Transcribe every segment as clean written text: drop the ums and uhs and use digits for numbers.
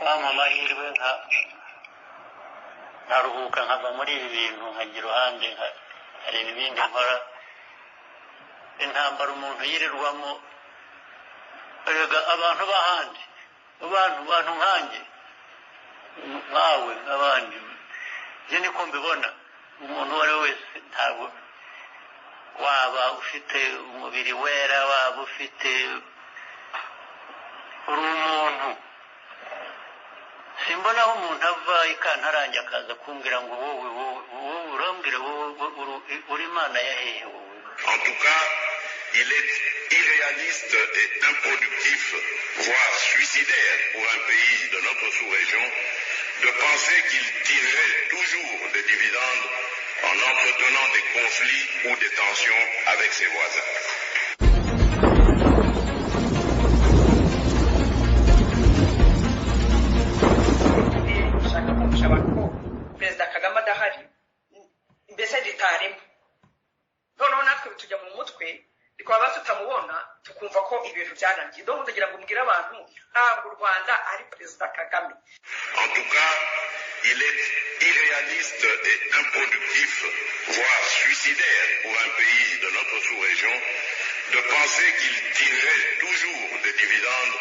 wampa amahirwe nkaruhuka nkava muri ibi bintu nkagira uruhande nkareba ibindi nkora intambara umuntu yirirwamo erega abantu b'ahandi abantu nkanjye nkawe nk'abandi njye niko mbibona umuntu uwo ari we wese ntabwo waba ufite umubiri wera waba ufite uri umuntu simbona aho umuntu ava ikantarange akaza kumbwira ngo wowe urambwira wowe uri imana ya hehe wowe. En tout cas, il est irréaliste et improductif, voire suicidaire pour un pays de notre sous-région, de penser qu'il tirerait toujours des dividendes en entretenant des conflits ou des tensions avec ses voisins. Perezida Kagame adahari mbese ritarimo noneho natwe bitujya mu mutwe twaba tutamubona tukumva ko ibintu byarangiye donc ndagira ngo mbwire abantu ntabwo u Rwanda ari Perezida Kagame. En tout cas, il est irréaliste et improductif, voire suicidaire pour un pays de notre sous-région, de penser qu'il tirerait toujours des dividendes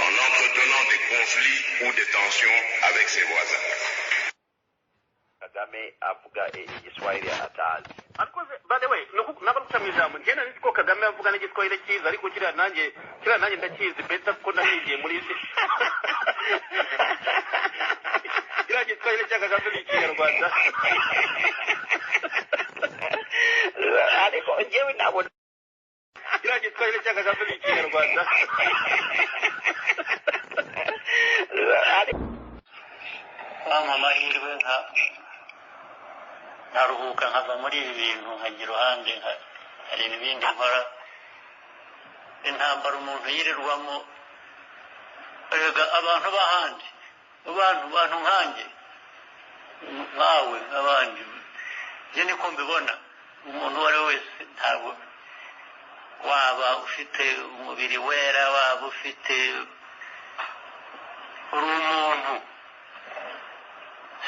en entretenant des conflits ou des tensions avec ses voisins. Kagame avuga igiswahili atazi. By the way, nako kutamizamo ngena niko Kagame avuga n'igiswahili cyiza ariko kiriya nanjye ndakizi beta ko nahigiye muri isi. Kiriya giswahili cya Kagame ni Kinyarwanda. Ariko njyewe nabona kiriya giswahili cya Kagame ni Kinyarwanda. wampa amahirwe nkaruhuka nkava muri ibi bintu nkagira uruhande nkareba ibindi nkora intambara umuntu yirirwamo erega abantu b'ahandi abantu nkanjye nkawe nk'abandi njye niko mbibona umuntu uwo ari we wese ntabwo waba ufite umubiri wera waba ufite uri umuntu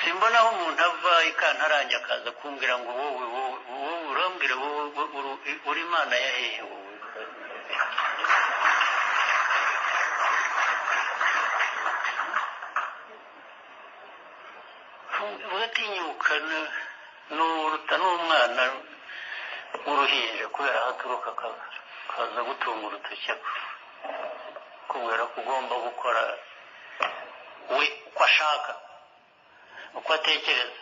simbona aho umuntu ava ikantarange akaza kumbwira ngo wowe urambwira wowe uri imana ya hehe wowe. Ugatinyuka n'uruta n'umwana w'uruhinja kubera aho aturuka kaza gutunga urutoki kubera ko ugomba gukora we uko ashaka uko atekereza.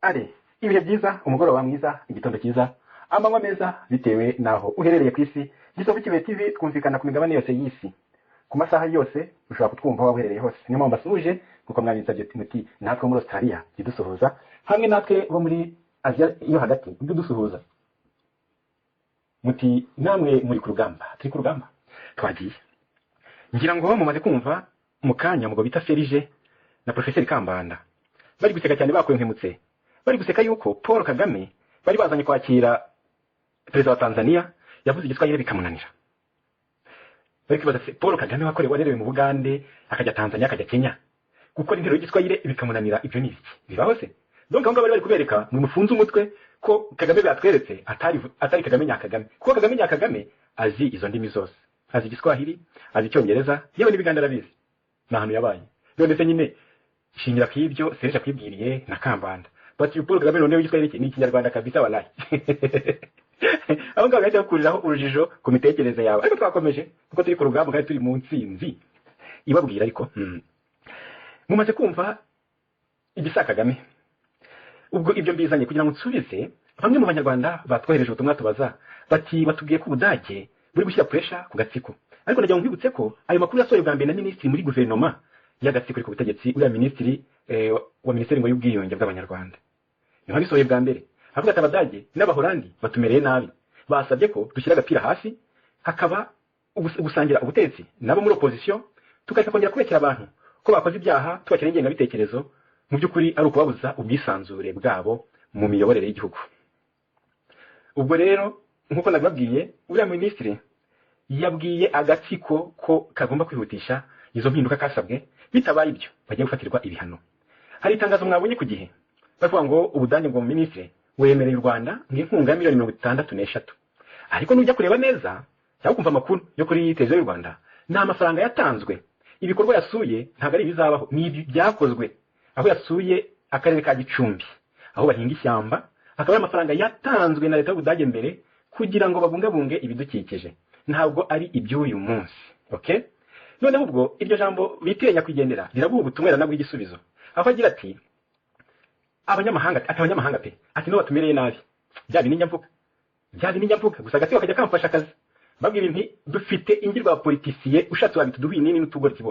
Ari ibihe byiza, umugoroba mwiza, igitondo cyiza, amanywa meza bitewe naho uherereye ku isi. Gisovu Kibe TV twumvikana ku migabane yose y'isi ku masaha yose ushobora kutwumva aho uherereye hose. Niyo mpamvu basubije kuko mwabisabye muti natwe muri Australia kidusuhuza hamwe natwe bo muri Asia yo hagati kidusuhuza muti namwe muri ku rugamba turi ku rugamba twagiye. Ngira ngo mumaze kumva mukanya mugo bita Ferije na Professeur Kambanda bari guseka cyane bakwenkemutse, bari guseka yuko Paul Kagame bari bazanye kwakira perezida wa Tanzania yavuze igiswahili bikamunanira. Bari kibaza Paul Kagame warerewe mu Bugande akajya Tanzania akajya Kenya gukora interuro y'igiswahili bikamunanira, ibyo ni iki bibaho se? Donc aho bari kubereka mu mufunze umutwe ko Kagame batweretse atari Kagame Nyakagame, kuko Kagame Nyakagame azi izo ndimi zose, azi igiswahili, azi icyongereza, yewe n'ibiganda arabizi, nahantu yabaye. None se nyine shingira kw'ibyo Serge kwibwiriye na Kambanda bati Paul Kagame noneho igiswahili ni Ikinyarwanda kabisa wallahi. Abo ngabo bahita bakuriraho urujijo ku mitekerereze yawe, ariko twakomeje kuko turi ku rugamba kandi turi mu ntsinzi ibabwira. Ariko mumaze kumva igisa Kagame, ubwo ibyo mbizanye kugira ngo nsubize bamwe mu banyarwanda batwohereje ubutumwa tubaza bati batubwiye ko Ubudage buri gushyira pressure ku gatsiko, ariko ndagira ngo nkwibutse ko ayo makuru yasohoye bwa mbere na minisitiri muri guverinoma y'agatsiko ku butegetsi, uriya minisitiri wa minisiteri ngo y'ubwiyunge bw'abanyarwanda niho bisohoye bwa mbere avuga ati Abadage n'Abahorandi batumereye nabi, basabye ko dushyira agapira hasi hakaba gusangira ubutegetsi nabo muri opposition, tukareka kongera kubekera abantu ko bakoze ibyaha tubakira ingengabitekerezo, mu by'ukuri ari ukubabuza ubwisanzure bwabo mu miyoborere y'igihugu. Ubwo rero nk'uko nababwiye uriya minisitiri yabwiye agatsiko ko kagomba kwihutisha izo mpinduka kasabwe, bitabaye ibyo bagiye gufatirwa ibihano. Hari itangazo mwabonye ku gihe bavuga ngo Ubudage ngo minisitiri wemereye u Rwanda nk'inkunga ya miliyoni 63, ariko nujya kureba neza cyangwa kumva amakuru yo kuri televiziyo y'u Rwanda, nta mafaranga yatanzwe. Ibikorwa yasuye ntabwo ari bizabaho, ni byakozwe. Aho yasuye akarere ka Gicumbi, aho bahinga ishyamba, akaba amafaranga yatanzwe na leta y'Ubudage mbere kugira ngo babungabunge ibidukikije, ntabwo ari iby'uyu munsi. Okay, noneho ubwo iryo jambo bitirenya kwigendera rirabuha ubutumwa nabwo igisubizo, aho agira ati abanyamahanga pe ati no batumereye nabi, byabi n'inyamvuga gusa agatsiko kajya kamfasha akazi, babwira inti dufite ingirwa politiciye ushatse wabituduhuye nini n'utugoryi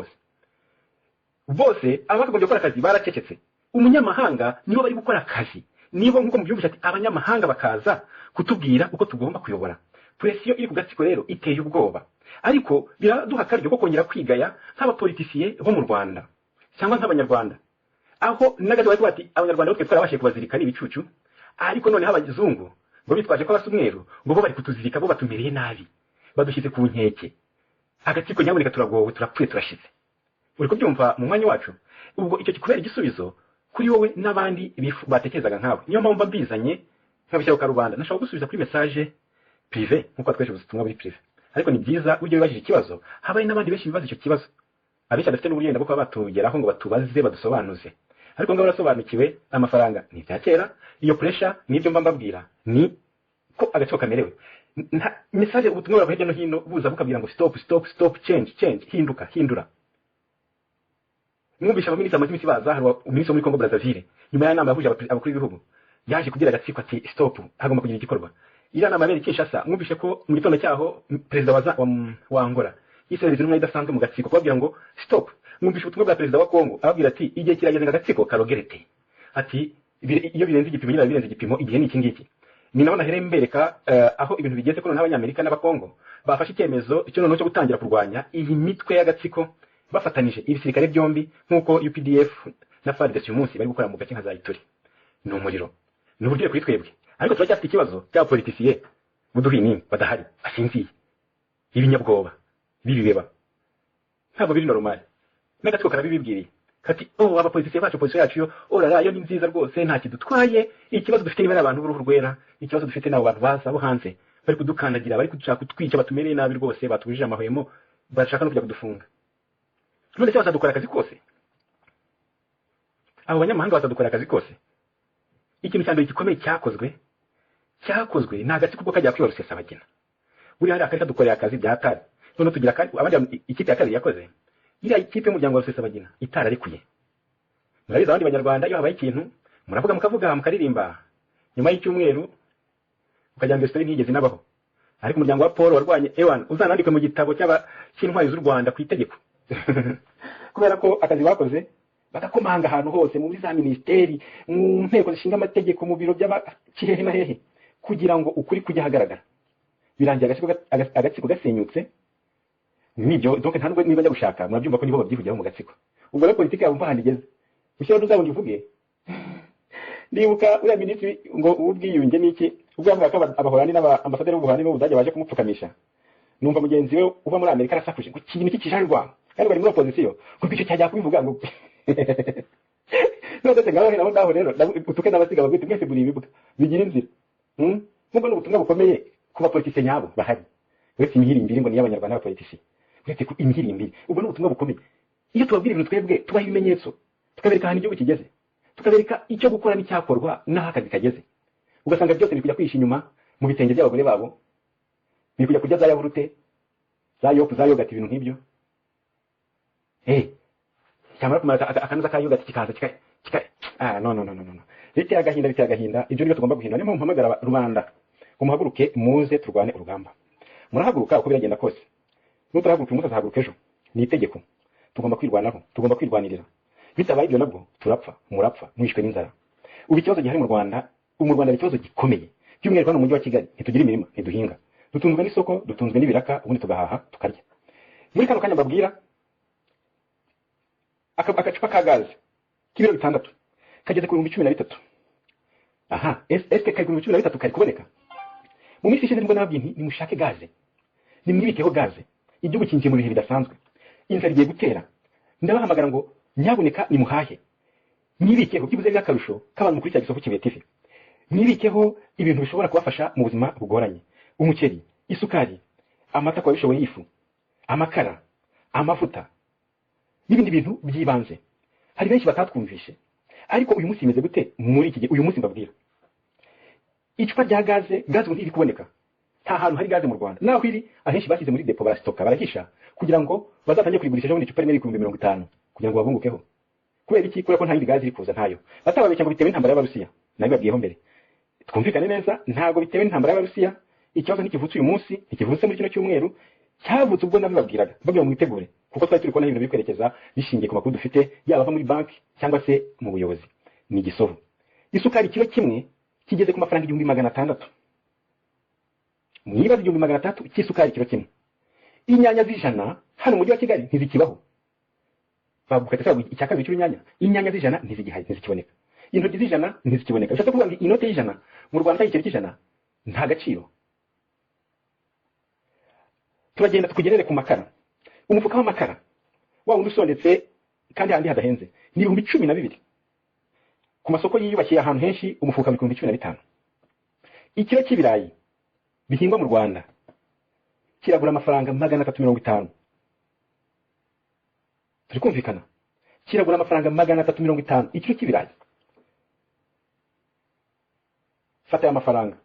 bose abagombye gukora akazi baracecetse. Umunyamahanga nibo bari gukora akazi, nibo nkuko mubyumvisha ati abanyamahanga bakaza kutubwira uko tugomba kuyobora. Presiyo iri ku gatsiko rero iteye ubwoba, ariko biraduha akaryo ko kongera kwigaya nk'abapolitisiye bo mu Rwanda cyangwa nk'abanyarwanda, aho n'agatsiko bati abanyarwanda bo twarabashije kubazirikana ibicucu, ariko noneho abazungu ngo bitwaje ko basa umweru ngo bo bari kutuzirika, bo batumereye nabi, badushyize ku nkeke. Agatsiko nyaboneka turagowe, turapfuye, turashize. Uri kubyumva mu mwanya wacu? Ubwo icyo kikubera igisubizo kuri wowe n'abandi batekerezaga nkawe. Niyo mpamvu mbizanye nkabishyira ku rubanda, nashaka gusubiza kuri message privé nkuko tweshe ubutumwa buri privé, ariko ni byiza ujye wibajije ikibazo. Habaye n'abandi benshi bibaza icyo kibazo, abeshya bafite n'uburyo bwo kuba batugeraho ngo batubaze badusobanuze, ariko ngo barasobanukiwe amafaranga ni bya kera. Iyo pressure nibyo mba mbabwira ni ko agatsiko kamerewe. Message ubutumwa bwa hirya no hino buza bukabwira ngo stop, change, hindura. Mwumvisha abaminisitiri amazimisi baza, hari uminisitiri muri Congo Brazzaville nyuma y'inama yahuje abakuru b'ibihugu yaje kugira agatsiko ati stop, hagomba kugira igikorwa. Iriya nama yabereye Kinshasa, mwumvishe ko mu gitondo cyaho perezida wa Angola yisereza intumwa idasanzwe mu gatsiko kubabwira ngo stop. Mwumvishe ubutumwa bwa perezida wa Congo ababwira ati igihe kirageze agatsiko karogerete, ati iyo birenze igipimo igihe ni iki ngiki. Ni nabona here mbereka aho ibintu bigeze ko n'abanyamerika n'abakongo bafashe icyemezo cyo cyo gutangira kurwanya iyi mitwe y'agatsiko bafatanije ibisirikare byombi, nkuko UPDF na FARDC uyu munsi bari gukora mu gace nka Zayituri. Ni umuriro, ni uburyo kuri twebwe, ariko turacyafite ikibazo cya politiciye buduhini badahari, asinziye, ibinyabwoba bibibeba, ntabwo biri normal. N'agatsiko karabibibwiriye kati aba politiciye bacu, position yacu yo orara yo ni nziza rwose, nta kidutwaye. Ikibazo dufite niba abantu b'uruhu rwera, ikibazo dufite nabo bantu baza bo hanze bari kudukandagira, bari kudushaka kutwica, batumereye nabi rwose, batubujije amahwemo, bashaka no kujya kudufunga. None se bazadukora akazi kose? Abo banyamahanga bazadukora akazi kose? Ikintu cyandura gikomeye cyakozwe nta gatsiko ubwo kajya kwiyorosesa Rusesabagina. Buri hari akarita dukorera akazi byatari, none tugira kandi abandi ikipe ya kabiri yakoze, iriya ikipe y'umuryango wa Rusesabagina itararekuye. Murabizi abandi banyarwanda iyo habaye ikintu mukavuga mukaririmba, nyuma y'icyumweru ukajya mbere story ntigeze nabaho. Ariko umuryango wa Paul warwanye ewan uzanandikwe mu gitabo cy'intwari z'u Rwanda ku itegeko kubera ko akazi bakoze bagakomanga ahantu hose, muri za ministeri, mu nteko zishinga amategeko, mu biro by'abakihehe na hehe, kugira ngo ukuri kujya hagaragara. Birangiye agatsiko gasenyutse. Nibyo donc nta nubwo niba njya gushaka murabyumva ko nibo babyivugira mu gatsiko. Ubwo rero politiki yabo mpahandi igeze ushyira n'uzabona ivuge. Ndibuka uriya minisitiri ngo ubwiyunge niki, ubwo yavuga ko abahorani n'abaambasaderi b'ubuhani n'ubudage baje kumupfukamisha, numva mugenzi we uva muri Amerika arasakuje ngo ikintu kikijajwa kandi bari muri opposition ngo icyo cyajya kubivuga ngo no dete ngaho rero utuke n'abasiga bagwite mwese buri bibuga bigira inzira. Nubwo n'ubutumwa bukomeye kuba politiciye nyabo bahari, uretse imihirimbiri ngo ni y'abanyarwanda n'abapoliticiye, uretse ku imihirimbiri, ubwo n'ubutumwa bukomeye. Iyo tubabwira ibintu twebwe tubaha ibimenyetso, tukabereka ahantu igihugu kigeze, tukabereka icyo gukora n'icyakorwa n'aho akazi kageze, ugasanga byose biri kujya kwisha inyuma mu bitenge by'abagore babo, biri kujya kurya za yawurute, za yogati, ibintu nk'ibyo. Cyamara kumara akanuza ka yogati kikaza no. Biteye agahinda, ibyo nibyo tugomba guhindura. Niyo mpamvu mpamagara rubanda umuhaguruke muze turwane urugamba. Murahaguruka uko biragenda kose, nutarahaguruka umunsi azahaguruka ejo. Ni itegeko, tugomba kwirwanaho, tugomba kwirwanirira. Bitabaye ibyo nabwo turapfa, murapfa, mwishwe n'inzara. Ubu ikibazo gihari mu Rwanda ni ikibazo gikomeye. By'umwihariko hano mu mujyi wa Kigali ntitugira imirima, ntiduhinga, dutunzwe n'isoko, dutunzwe n'ibiraka, ubundi tugahaha tukarya. Muri kano kanya mbabwira akacupa ka gaze k'ibiro 6 kageze ku 13,000. Aha, eske kari ku 13,000 kari kuboneka? Mu minsi ishize nibwo nababwiye nti nimushake gaze. nimwibikeho gaze, igihugu kinjiye mu bihe bidasanzwe, inzara igiye gutera, ndabahamagara ngo nyaboneka nimuhahe, mwibikeho byibuze nk'akarusho k'abantu mukurikira Gisoko Kibuye TV, mwibikeho ibintu bishobora kubafasha mu buzima bugoranye, umuceri, isukari, amata kwa bishoboye ifu, amakara, amavuta n'ibindi bintu by'ibanze. Hari benshi batatwumvishe, ariko uyu munsi imeze gute muri iki gihe? Uyu munsi mbabwira, icupa rya gaze ubu ntiri kuboneka, nta hantu hari gaze mu Rwanda, naho iri ahenshi bashyize muri depo barasitoka barahisha kugira ngo bazatangiye kurigurisha ejo bundi icupa rimwe n'ibihumbi 50 kugira ngo babungukeho. Kubera iki? Kubera ko nta yindi gaze iri kuza, ntayo. Batababeshya ngo bitewe n'intambara y'Abarusiya, nabibabwiyeho mbere. Twumvikane neza, ntago bitewe n'intambara y'Abarusiya. Ikibazo ntikivutse uyu munsi, ntikivutse muri kino cyumweru, cyavutse ubwo nabibabwiraga bagira ngo mwitegure, kuko twari turi kubona ibintu bikwerekeza bishingiye ku makuru dufite, yaba ava muri banki cyangwa se mu buyobozi. Ni Gisovu. Isukari kilo kimwe kigeze ku mafaranga 600. Mwibaza 300 cy'isukari kilo kimwe. Inyanya z'ijana hano mu mujyi wa Kigali ntizikibaho. Bagukata sabu icya kabiri cy'inyanya. Inyanya z'ijana ntizigihari, ntizikiboneka. Intoryi z'ijana ntizikiboneka. Bishatse kuvuga ngo inote y'ijana mu Rwanda y'ikiro cy'ijana nta gaciro. Turagenda tukugerere ku makara. Umufuka w'amakara wa wundi usondetse kandi handi hadahenze ni 12,000. Ku masoko yiyubakiye ahantu henshi umufuka 15,000. Ikiro cy'ibirayi bihingwa mu Rwanda kiragura amafaranga 350. Turi kumvikana, kiragura amafaranga 350 ikiro cy'ibirayi. Fata aya mafaranga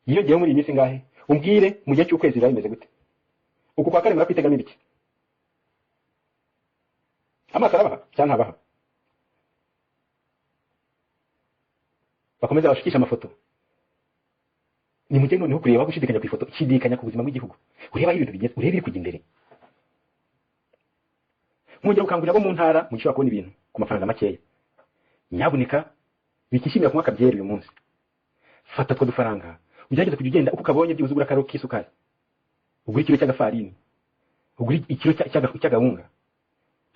yiyongeyeho muri iyi minsi ngahe, umbwire mu gihe cy'ukwezi ibirayi bimeze gute? Uku kwa kane murakwitegamira iki? Amazi arabaha cyangwa ntabaha? Bakomeza bashikisha amafoto. Ni mujye noneho kureba gushidikanya ku ifoto, kidikanya ku buzima bw'igihugu. Ureba ibintu bigeze, ureba iri kujya imbere. Mujye ukangurira abo mu ntara mu gishobora kubona ibintu ku mafaranga makeya. Nyabuneka bikishimira kumwa kabyeri uyu munsi. Fata two dufaranga, ugerageze kujya ugenda uko kabonye byibuze ugura karo k'isukari. Ugura ikiro cy'agafarini, ugura ikiro cy'agahunga,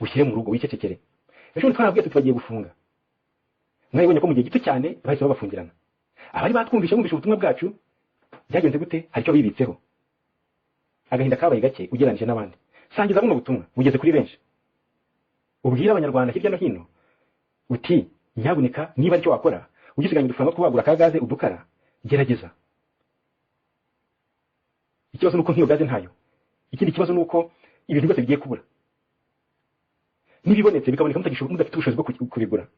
ushyire mu rugo wicecekere. Ejo twabwiye tubagiye gufunga. Mwabonye ko mu gihe gito cyane bahise babafungirana. Abari batwumvisha bumvisha ubutumwa bwacu byagenze gute? Hari cyo bibitseho. Agahinda kabaye gake ugeranije n'abandi. Sangiza buno butumwa bugeze kuri benshi. Ubwira abanyarwanda hirya no hino uti nyabuneka niba ari cyo wakora ugisiganya udufaranga kubagura kagaze udukara, gerageza. Ikibazo nuko nk'iyo gaze ntayo. Ikindi kibazo nuko ibintu byose bigiye kubura. Nibibonetse bikaboneka mudafite ubushobozi bwo kubigura.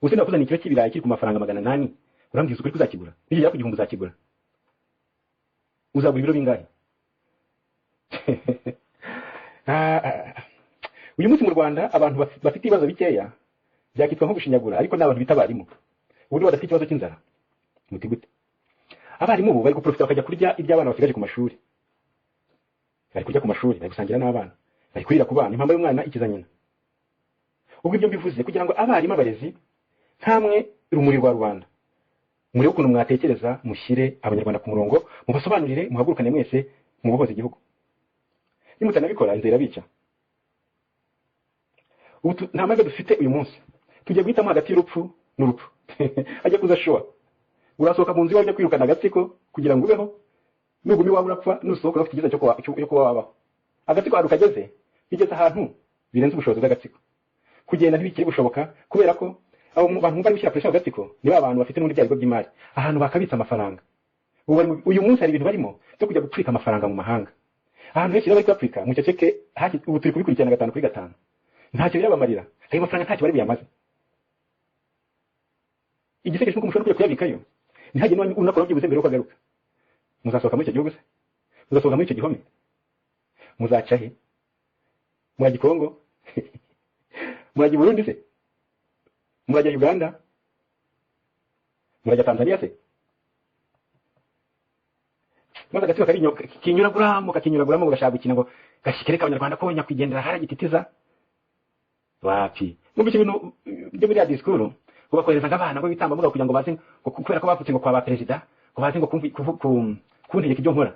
Ubuse nakuzana ikiro cy'ibirayi kiri ku mafaranga 800, urambwiza ukuri kuzakigura. Bijya ku 1000 uzakigura. Uzagura ibiro bingahe? Uyu munsi mu Rwanda abantu bafite ibibazo bikeya byakitwa nko gushinyagura, ariko n'abantu bitabarimu. Ubundi badafite ikibazo cy'inzara. Muti gute? Abarimu bo bari guprofita bakajya kurya iby'abana basigaje ku mashuri. Bari kurya ku mashuri, bari gusangira n'abana. Bari kurira ku bana, impamvu y'umwana ikiza nyina. Ubwo ibyo mbivuze kugira ngo abarimu abarezi ntamwe rumuri rwa Rwanda. Muri ukuntu mwatekereza mushyire abanyarwanda ku murongo, mubasobanurire, muhagurukane mwese mu buhoza igihugu. Nimutanabikora inzira bica. Ubu nta mpamvu dufite uyu munsi. Tugiye guhitamo hagati y'urupfu n'urupfu. Ajya kuza showa. Urasohoka mu nzu yawe kwirukana agatsiko kugira ngo ubeho. Nugumi wawe urapfa, nusohoka ufite igiza cyo kuba wabaho. Agatsiko ahantu kageze, bigeze ahantu birenze ubushobozi bw'agatsiko. Kugenda ntibikiri bushoboka kubera ko abo bantu bari gushyira pressure agatsiko ni abantu bafite n'undi byariko by'imari. Ahantu bakabitsa amafaranga. Uyu munsi hari ibintu barimo cyo kujya gupfika amafaranga mu mahanga. Ahantu henshi bari kwapfika mu cyeceke ubu turi kubikurikirana 5 kuri 5. Ntacyo birabamarira. Ayo mafaranga ntacyo bari biyamaze. Igiseke cy'uko mushobora kuyabikayo. Ntihage unakora byibuze mbere yo kwagaruka. Muzasohoka muri icyo gihugu se? Muzasohoka muri icyo gihome? Muzaca he? Murajya Kongo? Murajya Burundi se? Murajya Uganda? Murajya Tanzania se? Maze agatsiko kinyuraguramo gashaka gukina ngo gashikereka abanyarwanda ko nyakwigendera haragititiza. Wapi? Mubishe ibintu byo muri ya disikuru ubakohereza nk'abana ngo bitamba muga kugira ngo baze kubera ko bapfutse ngo kwa ba perezida ngo baze ngo kuntegeka ibyo nkora.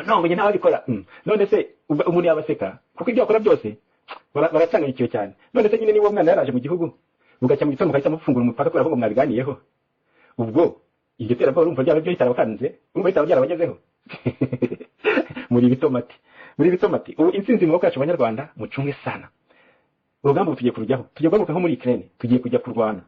Nongo nge ntabikora. None se umuntu yabaseka kuko ibyo akora byose baracangayikiwe cyane. None se nyine niba umwana yaraje mu gihugu ugacya mu gitondo kahita mufungura umupaka kubera ko mwabiganiyeho. Ubwo iryo terabwo urumva byaba byo hitarabakanze urumva hitaba byarabagezeho. muri bitomati ubu intsinzi mu maboko yacu abanyarwanda mucunge sana urugamba tugiye kurujyaho tugiye guhaguruka nko muri Ukraine tugiye kujya kurwana.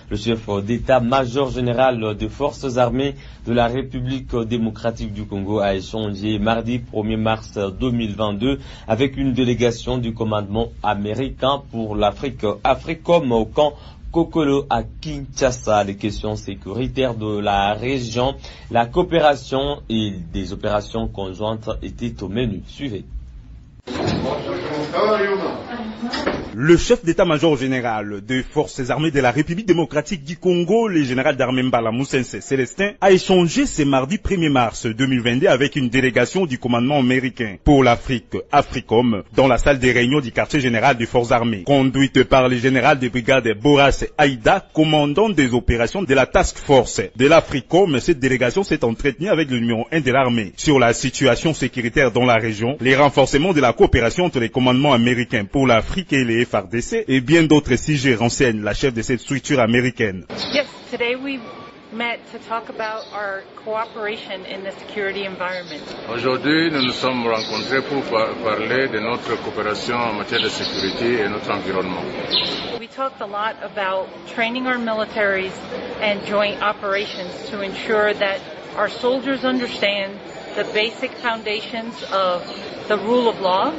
Le chef d'état-major général des forces armées de la République démocratique du Congo a échangé mardi 1er mars 2022 avec une délégation du commandement américain pour l'Afrique, AFRICOM, au camp Kokolo à Kinshasa. Les questions sécuritaires de la région, la coopération et des opérations conjointes étaient au menu. Suivez. Le chef d'état-major général des forces armées de la République démocratique du Congo, le général d'armée Mbala Moussense Célestin, a échangé ce mardi 1er mars 2022 avec une délégation du commandement américain pour l'Afrique, AFRICOM, dans la salle des réunions du quartier général des forces armées. Conduite par le général de brigade Boras Aïda, commandant des opérations de la Task Force de l'AFRICOM, cette délégation s'est entretenue avec le numéro 1 de l'armée sur la situation sécuritaire dans la région, les renforcements de la coopération entre les commandements américains pour l'Afrique et les FARDC et bien d'autres sujets, renseigne la chef de cette structure américaine. Yes, today we met to talk about our cooperation in the security environment. Aujourd'hui, nous nous sommes rencontrés pour parler de notre coopération en matière de sécurité et notre environnement. We talked a lot about training our militaries and joint operations to ensure that our soldiers understand the basic foundations of the rule of law,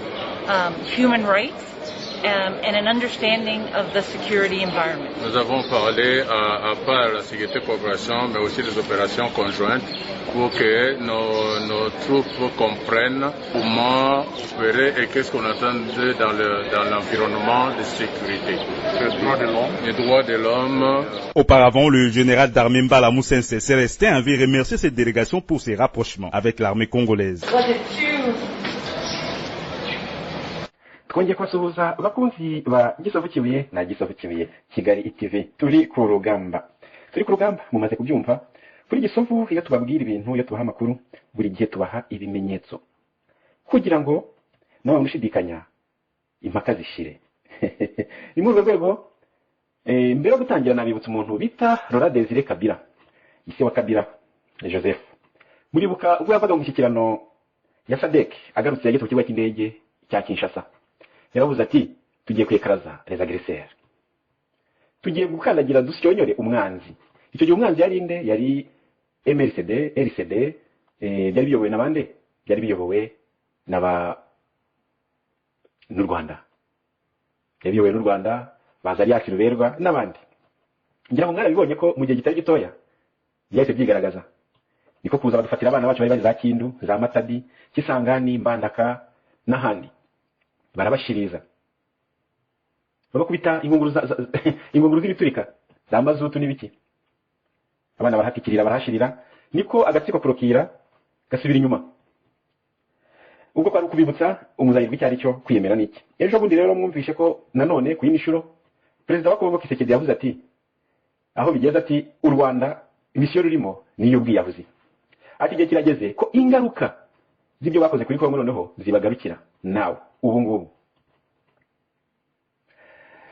human rights, and an understanding of the security environment. Nous avons parlé à part la sécurité coopération, mais aussi des opérations conjointes pour que nos troupes comprennent comment opérer et qu'est-ce qu'on attend dans l'environnement de sécurité. Les droits de l'homme. Auparavant, le général d'armée Mbala Moussense Célestin avait remercié cette délégation pour ses rapprochements avec l'armée congolaise. Twongeye kubasuhuza bakunzi ba Gisovu Kibuye na Gisovu Kibuye Kigali TV. Turi ku rugamba mumaze kubyumva. Kuri Gisovu iyo tubabwira ibintu, iyo tubaha amakuru, buri gihe tubaha ibimenyetso kugira ngo nawe mushidikanya impaka zishire. Ni mu rwego mbere yo gutangira nabibutsa umuntu bita Laurent Désiré Kabila, ise wa Kabila Joseph. Muribuka ubwo yavaga mu mushyikirano ya SADC agarutse yageze ku kigo cy'indege cya Kinshasa. Yaravuze ati tugiye kwekaraza les agresseurs, tugiye gukandagira dusyonyore umwanzi. Icyo gihe umwanzi yari inde? Yari RCD byari biyobowe n'abande? Byari biyobowe n'u Rwanda, byari biyobowe n'u Rwanda, baza Alias Ruberwa n'abandi. Ngira ngo mwarabibonye ko mu gihe gitari gitoya byahise byigaragaza. Niko kuza badufatira abana bacu bari za Kindu, za Matadi, Kisangani, Mbandaka n'ahandi. Barabashiriza babakubita ingunguru z'ibiturika za mazutu n'ibiki, abana barahatikirira barahashirira. Niko agatsiko kurokira gasubira inyuma. Ubwo kwari kubibutsa umuzayirwa icyo ari cyo kwiyemera n'iki. Ejo bundi rero mwumvishe ko nanone ku yinishuro perezida wa Kongo Kisekedi yavuze ati aho bigeze ati u Rwanda imisiyo rurimo niyo bwiyahuzi. Ati igihe kirageze ko ingaruka z'ibyo bakoze kuri Kongo noneho zibagarukira nawe ubu ngubu.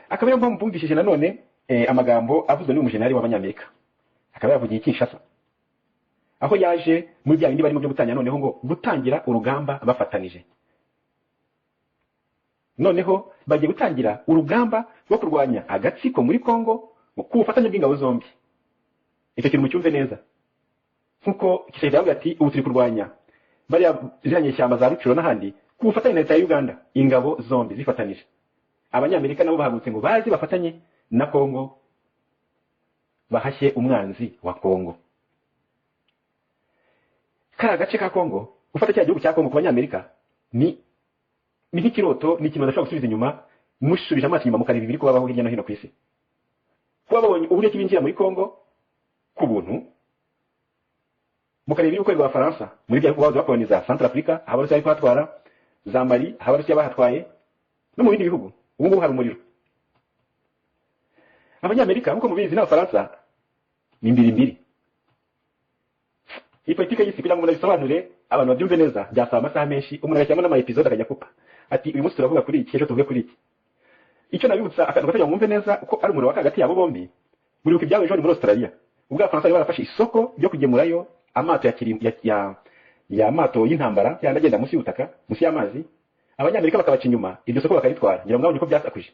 Akaba yampa mpumbishije nanone amagambo avuzwe n'umujenerali w'abanyamerika, akaba yavugiye Kinshasa aho yaje muri bya bindi barimo byo gutanya noneho ngo gutangira urugamba bafatanije. Noneho bagiye gutangira urugamba rwo kurwanya agatsiko muri Kongo ku bufatanye bw'ingabo zombi. Icyo kintu mucyumve neza, kuko Kisekedi yavuga ati ubu turi kurwanya bariya ziranye cyamba za Rucuro n'ahandi ku bufatanye na leta ya Uganda, ingabo zombi zifatanije. Abanyamerika nabo bahagutse ngo bazi bafatanye na Kongo bahashye umwanzi wa Kongo. Kara gace ka Kongo, ufata cya gihugu cya Kongo ku banyamerika ni nk'ikiroto, ni ikintu badashobora gusubiza inyuma. Mushubije amaso inyuma mukareba ibiri kubabaho hirya no hino ku isi. Kuba babonye uburyo kibinjira muri Kongo ku buntu, mukareba ibiri gukorerwa Abafaransa muri bya bihugu bakoloniza Centrafrica, Abarusiya bari kuhatwara, za Mali Abarusiya bahatwaye, no mu bindi bihugu. Ubu ngubu hari umuriro. Abanyamerika nkuko mubizi n'Abafaransa ni mbiri. Iyi politiki y'isi kugira ngo umuntu abisobanure abantu babyumve neza byasaba amasaha menshi, umuntu agashyiramo n'ama episode akajya kupa ati uyu munsi turavuga kuri iki, ejo tuvuge kuri iki. Icyo nabibutsa akantu gato mwumve neza uko ari umuriro hagati yabo bombi. Muri uko ibyawe ejo muri Australia ubwo Abafaransa bari barafashe isoko ryo kugemurayo amato ya mato y'intambara yandi agenda munsi y'ubutaka munsi y'amazi, abanyamerika bakabaca inyuma, iryo soko bakaritwara. Ngira ngo mwabonye ko byasakuje